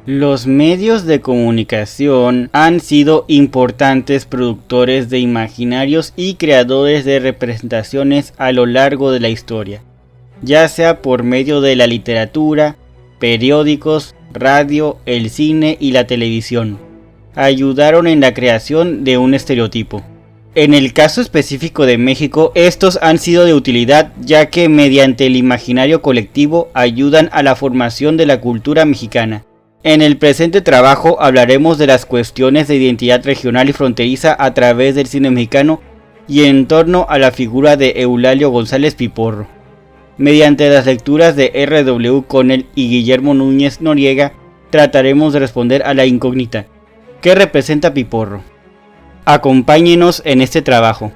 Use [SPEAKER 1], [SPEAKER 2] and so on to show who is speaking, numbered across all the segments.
[SPEAKER 1] Los medios de comunicación han sido importantes productores de imaginarios y creadores de representaciones a lo largo de la historia, ya sea por medio de la literatura, periódicos, radio, el cine y la televisión. Ayudaron en la creación de un estereotipo. En el caso específico de México, estos han sido de utilidad ya que mediante el imaginario colectivo ayudan a la formación de la cultura mexicana. En el presente trabajo hablaremos de las cuestiones de identidad regional y fronteriza a través del cine mexicano y en torno a la figura de Eulalio González Piporro. Mediante las lecturas de R.W. Connell y Guillermo Núñez Noriega, trataremos de responder a la incógnita: ¿qué representa Piporro? Acompáñenos en este trabajo.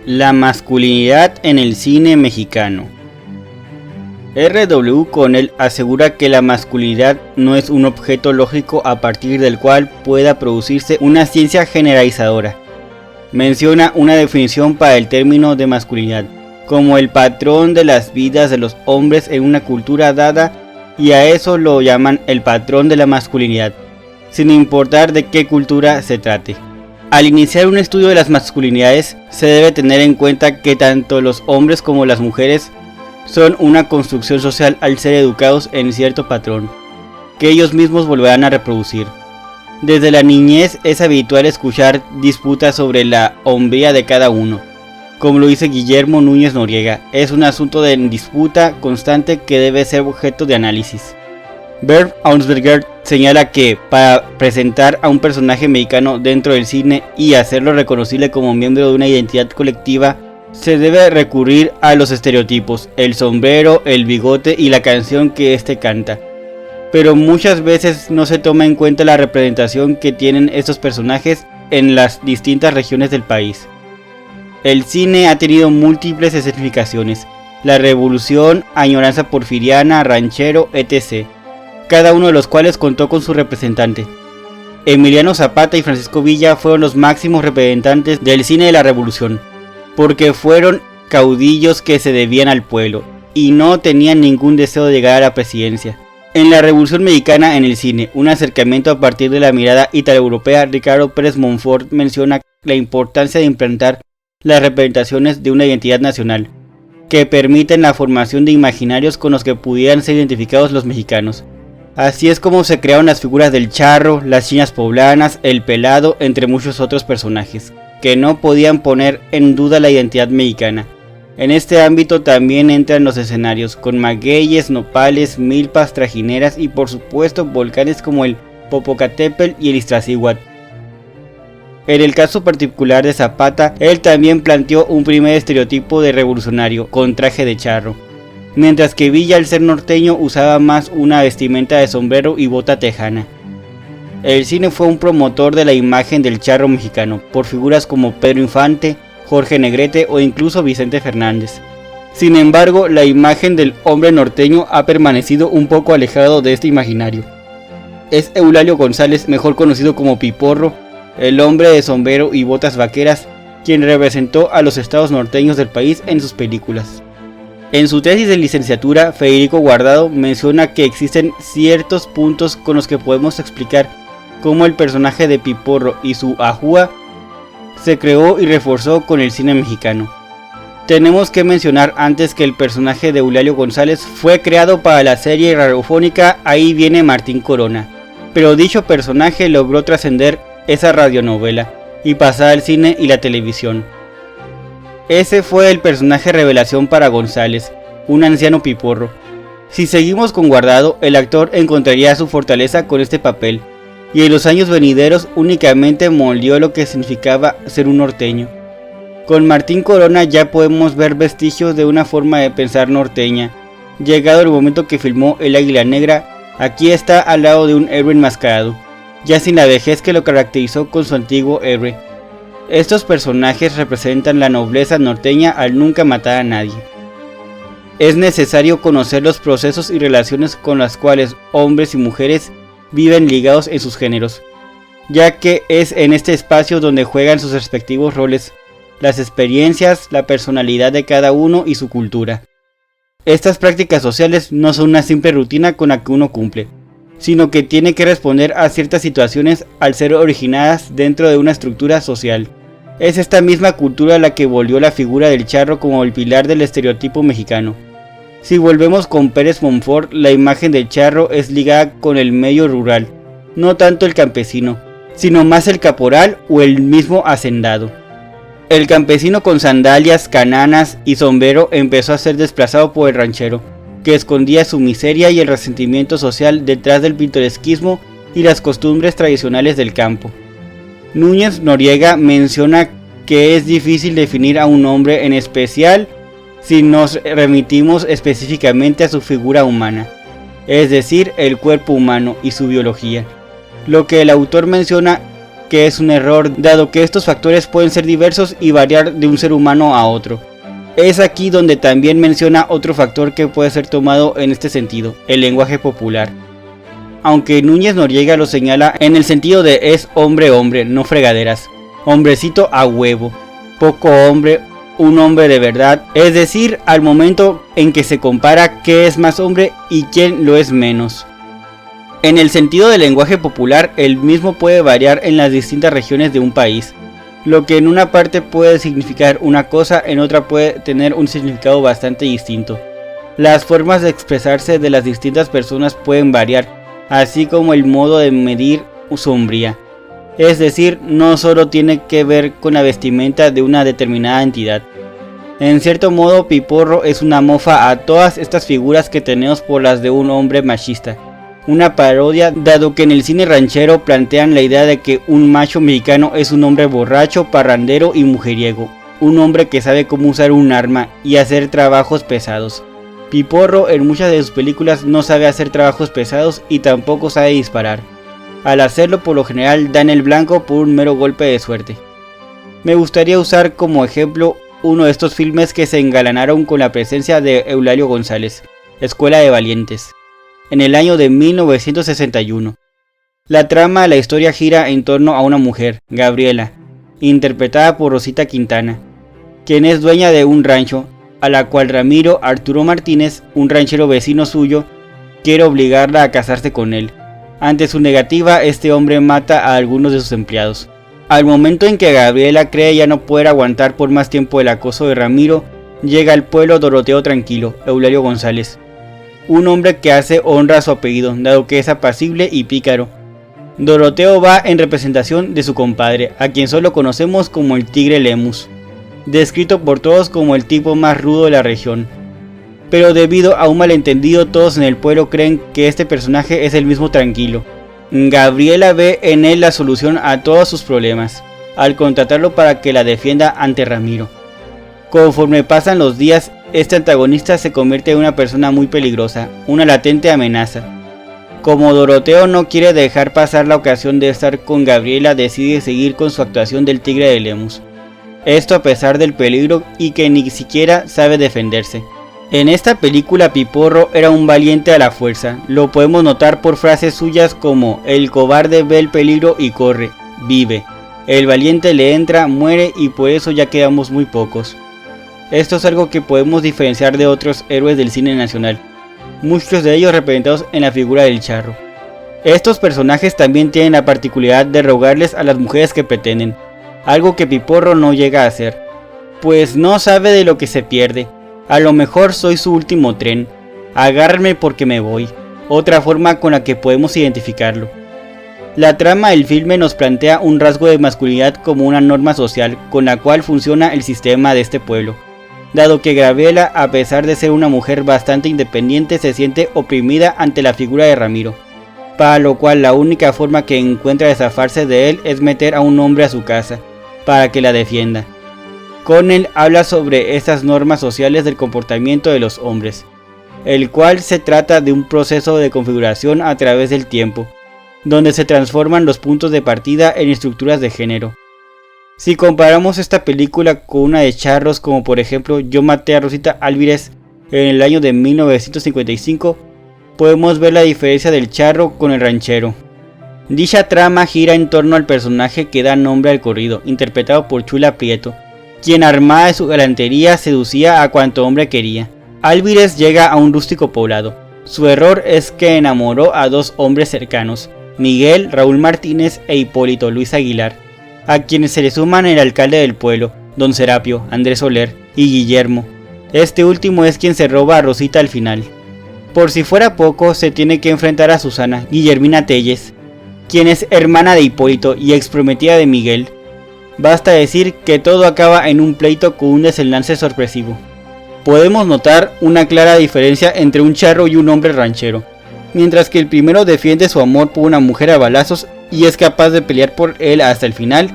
[SPEAKER 1] La masculinidad en el cine mexicano. R.W. Connell asegura que la masculinidad no es un objeto lógico a partir del cual pueda producirse una ciencia generalizadora. Menciona una definición para el término de masculinidad, como el patrón de las vidas de los hombres en una cultura dada, y a eso lo llaman el patrón de la masculinidad, sin importar de qué cultura se trate. Al iniciar un estudio de las masculinidades, se debe tener en cuenta que tanto los hombres como las mujeres son una construcción social al ser educados en cierto patrón, que ellos mismos volverán a reproducir. Desde la niñez es habitual escuchar disputas sobre la hombría de cada uno. Como lo dice Guillermo Núñez Noriega, es un asunto de disputa constante que debe ser objeto de análisis. Bert Aunsberger señala que para presentar a un personaje mexicano dentro del cine y hacerlo reconocible como miembro de una identidad colectiva, se debe recurrir a los estereotipos, el sombrero, el bigote y la canción que éste canta. Pero muchas veces no se toma en cuenta la representación que tienen estos personajes en las distintas regiones del país. El cine ha tenido múltiples escenificaciones: la revolución, añoranza porfiriana, ranchero, etc., cada uno de los cuales contó con su representante. Emiliano Zapata y Francisco Villa fueron los máximos representantes del cine de la revolución, porque fueron caudillos que se debían al pueblo y no tenían ningún deseo de llegar a la presidencia. En la Revolución Mexicana en el cine, un acercamiento a partir de la mirada italoeuropea, Ricardo Pérez Monfort menciona la importancia de implantar las representaciones de una identidad nacional, que permiten la formación de imaginarios con los que pudieran ser identificados los mexicanos. Así es como se crearon las figuras del charro, las chinas poblanas, el pelado, entre muchos otros personajes, que no podían poner en duda la identidad mexicana. En este ámbito también entran los escenarios, con magueyes, nopales, milpas, trajineras y por supuesto volcanes como el Popocatépetl y el Iztaccíhuatl. En el caso particular de Zapata, él también planteó un primer estereotipo de revolucionario, con traje de charro, mientras que Villa, al ser norteño, usaba más una vestimenta de sombrero y bota tejana. El cine fue un promotor de la imagen del charro mexicano, por figuras como Pedro Infante, Jorge Negrete o incluso Vicente Fernández. Sin embargo, la imagen del hombre norteño ha permanecido un poco alejado de este imaginario. Es Eulalio González, mejor conocido como Piporro, el hombre de sombrero y botas vaqueras, quien representó a los estados norteños del país en sus películas. En su tesis de licenciatura, Federico Guardado menciona que existen ciertos puntos con los que podemos explicar cómo el personaje de Piporro y su ajúa se creó y reforzó con el cine mexicano. Tenemos que mencionar antes que el personaje de Eulalio González fue creado para la serie radiofónica Ahí viene Martín Corona, pero dicho personaje logró trascender esa radionovela y pasar al cine y la televisión. Ese fue el personaje revelación para González, un anciano Piporro. Si seguimos con Guardado, el actor encontraría su fortaleza con este papel, y en los años venideros únicamente moldeó lo que significaba ser un norteño. Con Martín Corona ya podemos ver vestigios de una forma de pensar norteña. Llegado el momento que filmó El Águila Negra, aquí está al lado de un héroe enmascarado, ya sin la vejez que lo caracterizó con su antiguo héroe. Estos personajes representan la nobleza norteña al nunca matar a nadie. Es necesario conocer los procesos y relaciones con las cuales hombres y mujeres viven ligados en sus géneros, ya que es en este espacio donde juegan sus respectivos roles, las experiencias, la personalidad de cada uno y su cultura. Estas prácticas sociales no son una simple rutina con la que uno cumple, sino que tiene que responder a ciertas situaciones al ser originadas dentro de una estructura social. Es esta misma cultura la que volvió la figura del charro como el pilar del estereotipo mexicano. Si volvemos con Pérez Monfort, la imagen del charro es ligada con el medio rural, no tanto el campesino, sino más el caporal o el mismo hacendado. El campesino con sandalias, cananas y sombrero empezó a ser desplazado por el ranchero, que escondía su miseria y el resentimiento social detrás del pintoresquismo y las costumbres tradicionales del campo. Núñez Noriega menciona que es difícil definir a un hombre en especial si nos remitimos específicamente a su figura humana, es decir, el cuerpo humano y su biología, lo que el autor menciona que es un error, dado que estos factores pueden ser diversos y variar de un ser humano a otro. Es aquí donde también menciona otro factor que puede ser tomado en este sentido, el lenguaje popular. Aunque Núñez Noriega lo señala en el sentido de es hombre, no fregaderas, hombrecito a huevo, poco hombre, un hombre de verdad, es decir, al momento en que se compara qué es más hombre y quién lo es menos. En el sentido del lenguaje popular, el mismo puede variar en las distintas regiones de un país. Lo que en una parte puede significar una cosa, en otra puede tener un significado bastante distinto. Las formas de expresarse de las distintas personas pueden variar, así como el modo de medir su hombría. Es decir, no solo tiene que ver con la vestimenta de una determinada entidad. En cierto modo, Piporro es una mofa a todas estas figuras que tenemos por las de un hombre machista. Una parodia, dado que en el cine ranchero plantean la idea de que un macho mexicano es un hombre borracho, parrandero y mujeriego, un hombre que sabe cómo usar un arma y hacer trabajos pesados. Piporro en muchas de sus películas no sabe hacer trabajos pesados y tampoco sabe disparar. Al hacerlo, por lo general dan el blanco por un mero golpe de suerte. Me gustaría usar como ejemplo uno de estos filmes que se engalanaron con la presencia de Eulalio González, Escuela de Valientes, en el año de 1961. La trama de la historia gira en torno a una mujer, Gabriela, interpretada por Rosita Quintana, quien es dueña de un rancho, a la cual Ramiro Arturo Martínez, un ranchero vecino suyo, quiere obligarla a casarse con él. Ante su negativa, este hombre mata a algunos de sus empleados. Al momento en que Gabriela cree ya no poder aguantar por más tiempo el acoso de Ramiro, llega al pueblo Doroteo Tranquilo, Eulalio González, un hombre que hace honra a su apellido, dado que es apacible y pícaro. Doroteo va en representación de su compadre, a quien solo conocemos como el Tigre Lemus, descrito por todos como el tipo más rudo de la región. Pero debido a un malentendido, todos en el pueblo creen que este personaje es el mismo Tranquilo. Gabriela ve en él la solución a todos sus problemas, al contratarlo para que la defienda ante Ramiro. Conforme pasan los días, este antagonista se convierte en una persona muy peligrosa, una latente amenaza. Como Doroteo no quiere dejar pasar la ocasión de estar con Gabriela, decide seguir con su actuación del Tigre de Lemus. Esto a pesar del peligro y que ni siquiera sabe defenderse. En esta película Piporro era un valiente a la fuerza, lo podemos notar por frases suyas como el cobarde ve el peligro y corre, vive, el valiente le entra, muere y por eso ya quedamos muy pocos. Esto es algo que podemos diferenciar de otros héroes del cine nacional, muchos de ellos representados en la figura del charro. Estos personajes también tienen la particularidad de rogarles a las mujeres que pretenden, algo que Piporro no llega a hacer, pues no sabe de lo que se pierde. A lo mejor soy su último tren, agárrenme porque me voy, otra forma con la que podemos identificarlo. La trama del filme nos plantea un rasgo de masculinidad como una norma social con la cual funciona el sistema de este pueblo. dado que Gabriela, a pesar de ser una mujer bastante independiente, se siente oprimida ante la figura de Ramiro, para lo cual la única forma que encuentra de zafarse de él es meter a un hombre a su casa, para que la defienda. Connell habla sobre estas normas sociales del comportamiento de los hombres, el cual se trata de un proceso de configuración a través del tiempo, donde se transforman los puntos de partida en estructuras de género. Si comparamos esta película con una de charros como por ejemplo Yo maté a Rosita Álvarez en el año de 1955, podemos ver la diferencia del charro con el ranchero. Dicha trama gira en torno al personaje que da nombre al corrido, interpretado por Chula Prieto, quien armada de su galantería seducía a cuanto hombre quería. Álvarez llega a un rústico poblado. Su error es que enamoró a dos hombres cercanos, Miguel Raúl Martínez e Hipólito Luis Aguilar, a quienes se le suman el alcalde del pueblo, don Serapio, Andrés Soler y Guillermo. Este último es quien se roba a Rosita al final. Por si fuera poco, se tiene que enfrentar a Susana Guillermina Telles, quien es hermana de Hipólito y ex prometida de Miguel. Basta decir que todo acaba en un pleito con un desenlace sorpresivo. Podemos notar una clara diferencia entre un charro y un hombre ranchero. Mientras que el primero defiende su amor por una mujer a balazos y es capaz de pelear por él hasta el final,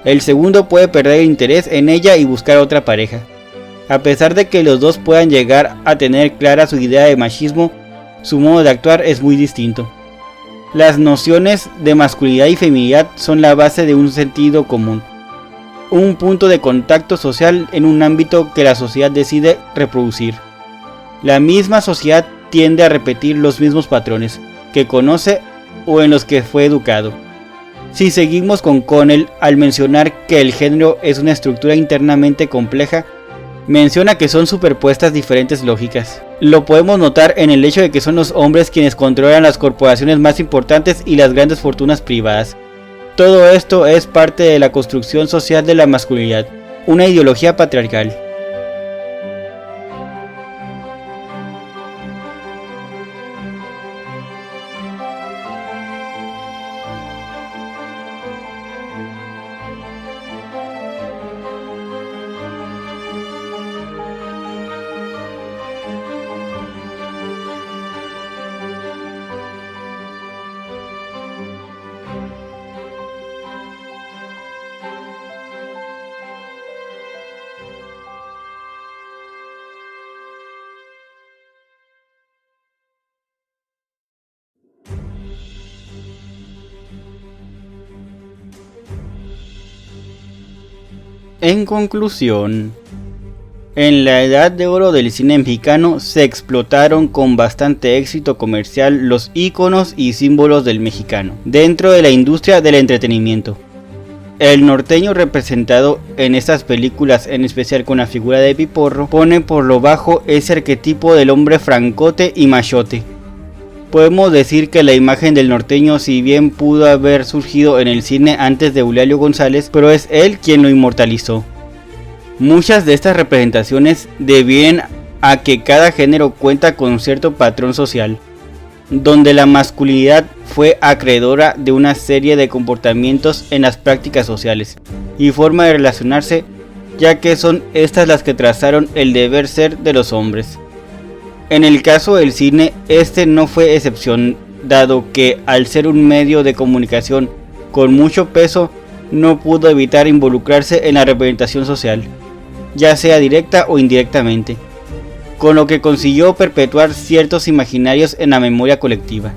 [SPEAKER 1] el segundo puede perder interés en ella y buscar otra pareja. A pesar de que los dos puedan llegar a tener clara su idea de machismo, su modo de actuar es muy distinto. Las nociones de masculinidad y feminidad son la base de un sentido común, un punto de contacto social en un ámbito que la sociedad decide reproducir. La misma sociedad tiende a repetir los mismos patrones que conoce o en los que fue educado. Si seguimos con Connell, al mencionar que el género es una estructura internamente compleja, menciona que son superpuestas diferentes lógicas. Lo podemos notar en el hecho de que son los hombres quienes controlan las corporaciones más importantes y las grandes fortunas privadas. Todo esto es parte de la construcción social de la masculinidad, una ideología patriarcal. En conclusión, en la edad de oro del cine mexicano se explotaron con bastante éxito comercial los íconos y símbolos del mexicano dentro de la industria del entretenimiento. El norteño representado en estas películas, en especial con la figura de Piporro, pone por lo bajo ese arquetipo del hombre francote y machote. Podemos decir que la imagen del norteño, si bien pudo haber surgido en el cine antes de Eulalio González, pero es él quien lo inmortalizó. Muchas de estas representaciones devienen a que cada género cuenta con cierto patrón social, donde la masculinidad fue acreedora de una serie de comportamientos en las prácticas sociales y forma de relacionarse, ya que son estas las que trazaron el deber ser de los hombres. En el caso del cine, este no fue excepción, dado que al ser un medio de comunicación con mucho peso, no pudo evitar involucrarse en la representación social, ya sea directa o indirectamente, con lo que consiguió perpetuar ciertos imaginarios en la memoria colectiva.